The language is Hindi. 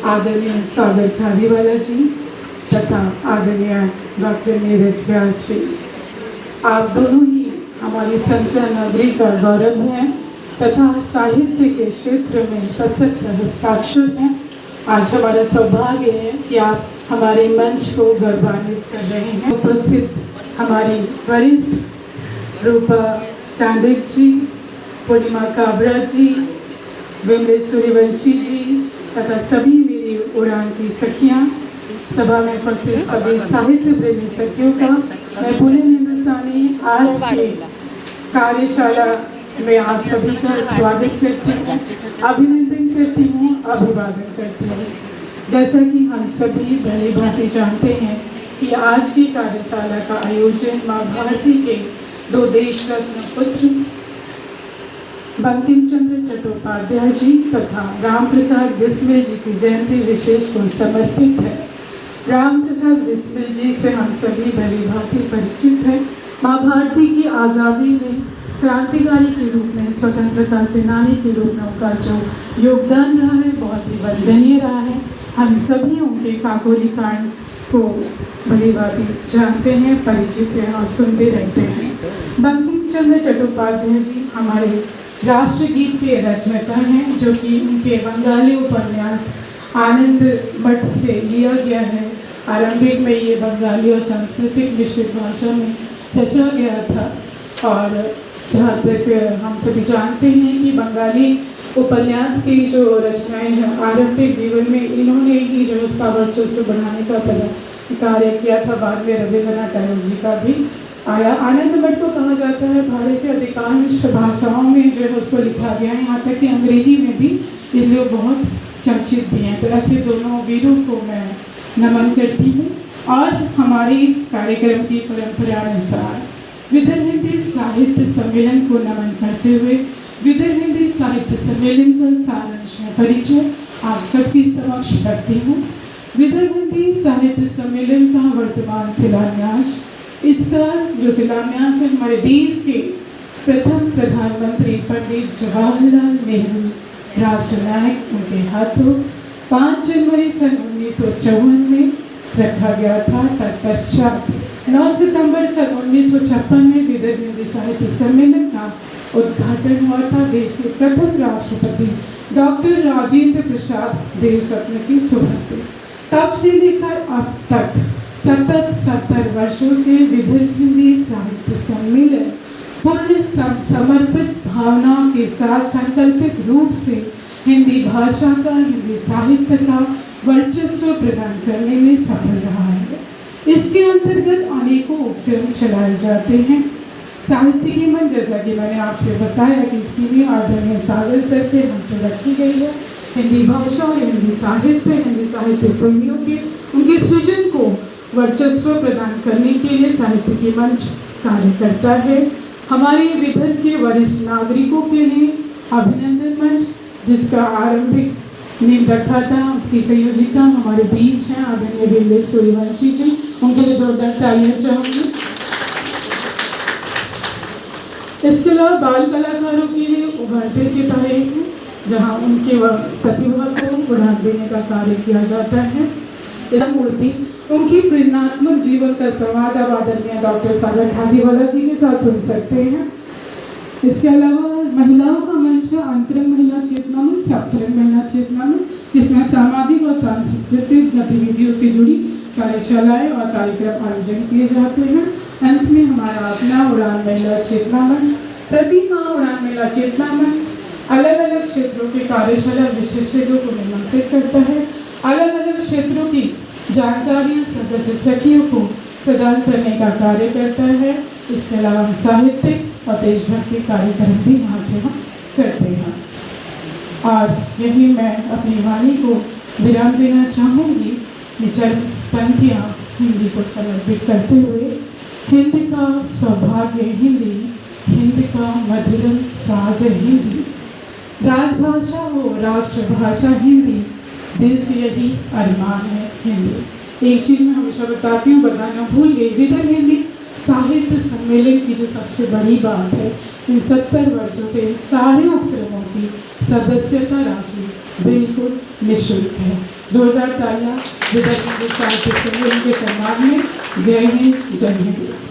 आदरणीय सागर खादीवाला जी तथा आदरणीय डॉक्टर नीरज व्यास जी, आप दोनों ही हमारी संचार नगरी का गौरव हैं तथा साहित्य के क्षेत्र में सशक्त हस्ताक्षर हैं। आज हमारा सौभाग्य है कि आप हमारे मंच को गौरवान्वित कर रहे हैं। उपस्थित हमारी वरिष्ठ रूपा चांडिक जी, पूर्णिमा काबरा जी, विमलेश सूर्यवंशी जी तथा सभी मेरी उड़ान की सखियाँ, सभा में उपस्थित सभी साहित्य प्रेमी सखियों का मैं पूरे हिंदुस्तानी आज की कार्यशाला में आप सभी का स्वागत करती हूँ, अभिनंदन करती हूँ, अभिवादन करती हूँ। जैसा कि हम सभी भली भांति जानते हैं कि आज की कार्यशाला का आयोजन माँ भारती के दो देश रत्न पुत्र बंकिम चंद्र चट्टोपाध्याय जी तथा राम प्रसाद बिस्मिल जी की जयंती विशेष को समर्पित है। राम प्रसाद बिस्मिल जी से हम सभी भली भांति परिचित हैं। माँ भारती की आज़ादी में क्रांतिकारी के रूप में, स्वतंत्रता सेनानी के रूप में उनका जो योगदान रहा है बहुत ही वंदनीय रहा है। हम सभी उनके काकोरी कांड को भली भांति जानते हैं, परिचित हैं और सुनते रहते हैं। बंकिम चंद्र चट्टोपाध्याय जी हमारे राष्ट्रगीत के रचयिता हैं, जो कि उनके बंगाली उपन्यास आनंद मठ से लिया गया है। आरंभिक में ये बंगाली और सांस्कृतिक मिश्रित भाषा में रचा गया था और जहाँ तक हम सभी जानते हैं कि बंगाली उपन्यास की जो रचनाएं हैं आरंभिक जीवन में इन्होंने ही जो उसका वर्चस्व बढ़ाने का कार्य किया था। बाद में रविंद्रनाथ टैगोर जी का भी आया। आनंद मठ को कहा जाता है भारत के अधिकांश भाषाओं में जो है उसको लिखा गया है, यहाँ तक कि अंग्रेजी में भी इसलिए बहुत चर्चित भी हैं। तो ऐसे दोनों वीरों को मैं नमन करती हूँ और हमारी कार्यक्रम की परंपरा अनुसार विदर्भ हिंदी साहित्य सम्मेलन को नमन करते हुए विदर्भ हिंदी साहित्य सम्मेलन का सारांश में परिचय आप सबके समक्ष करती हूँ। विदर्भ हिंदी साहित्य सम्मेलन का वर्तमान शिलान्यास, इसका जो शिलान्यास है हमारे देश के प्रथम प्रधानमंत्री पंडित जवाहरलाल नेहरू राष्ट्र नायक उनके हाथों 5 जनवरी सन 1954 में रखा गया था। तत्पश्चात 9 सितंबर सन 1956 में विदर्भ हिंदी साहित्य सम्मेलन का उद्घाटन हुआ था। देश के प्रथम राष्ट्रपति डॉक्टर राजेंद्र प्रसाद देश रत्न की सुहस्ते। तब से लेकर अब तक सतत 70 वर्षों से विदर्भ हिंदी साहित्य सम्मेलन पूर्ण समर्पित भावनाओं के साथ संकल्पित रूप से हिंदी भाषा का, हिंदी साहित्य का वर्चस्व प्रदान करने में सफल रहा है। इसके अंतर्गत अनेकों उपक्रम चलाए जाते हैं। साहित्य की मंच, जैसा कि मैंने आपसे बताया कि इसकी भी आदरणीय सागर सर के हाथ में रखी गई है। हिंदी भाषा और हिंदी साहित्य प्रेमियों के उनके सृजन को वर्चस्व प्रदान करने के लिए साहित्य की मंच कार्य करता है। हमारे विदर्भ के वरिष्ठ नागरिकों के लिए अभिनंदन मंच, जिसका आरंभिक नींव रखा था, उसकी संयोजिका हमारे बीच हैं आदरणीय विमलेश सूर्यवंशी जी, उनके लिए जोरदार तालियां चाहूंगी। इसके अलावा बाल कलाकारों के लिए उभरते सितारे हैं, जहां उनके प्रतिभा को बढ़ा देने का कार्य किया जाता है। मूर्ति उनकी प्रेरणात्मक जीवन का संवाद अब आदरणीय डॉक्टर सागर खादीवाला जी के साथ सुन सकते हैं। इसके अलावा महिलाओं का मंच अंतरंग महिला चेतना मंच, सप्तरंग महिला चेतना मंच, जिसमें सामाजिक और सांस्कृतिक गतिविधियों से जुड़ी कार्यशालाएं और कार्यक्रम आयोजन किए जाते हैं। अंत में हमारा अपना उड़ान महिला चेतना मंच, प्रति माह उड़ान महिला चेतना मंच अलग अलग क्षेत्रों के कार्यशाला विशेषज्ञों को निमंत्रित करता है। अलग अलग क्षेत्रों की जानकारियां सदस्य सखियों को प्रदान करने का कार्य करता है। इसके अलावा साहित्यिक और देशभक्ति कार्यक्रम भी यहाँ से हम करते हैं। और यही मैं अपनी वाणी को विराम देना चाहूँगी। निचर पंक्तियाँ हिंदी को समर्पित करते हुए। हिंद का सौभाग्य हिंदी, हिंद का मधुरम साज हिंदी, राजभाषा हो राष्ट्रभाषा हिंदी, दिल से यही अरमान है हिंदी। एक चीज़ मैं हमेशा बताती हूँ, बताना भूल गई, विदर्भ हिंदी साहित्य सम्मेलन की जो सबसे बड़ी बात है, इन 70 वर्षों से सारे उपक्रमों की सदस्यता राशि बिल्कुल निःशुल्क है। जोरदार तालियां विधायक साहित्य संघ के सम्मान में। जय हिंद, जय हिंद।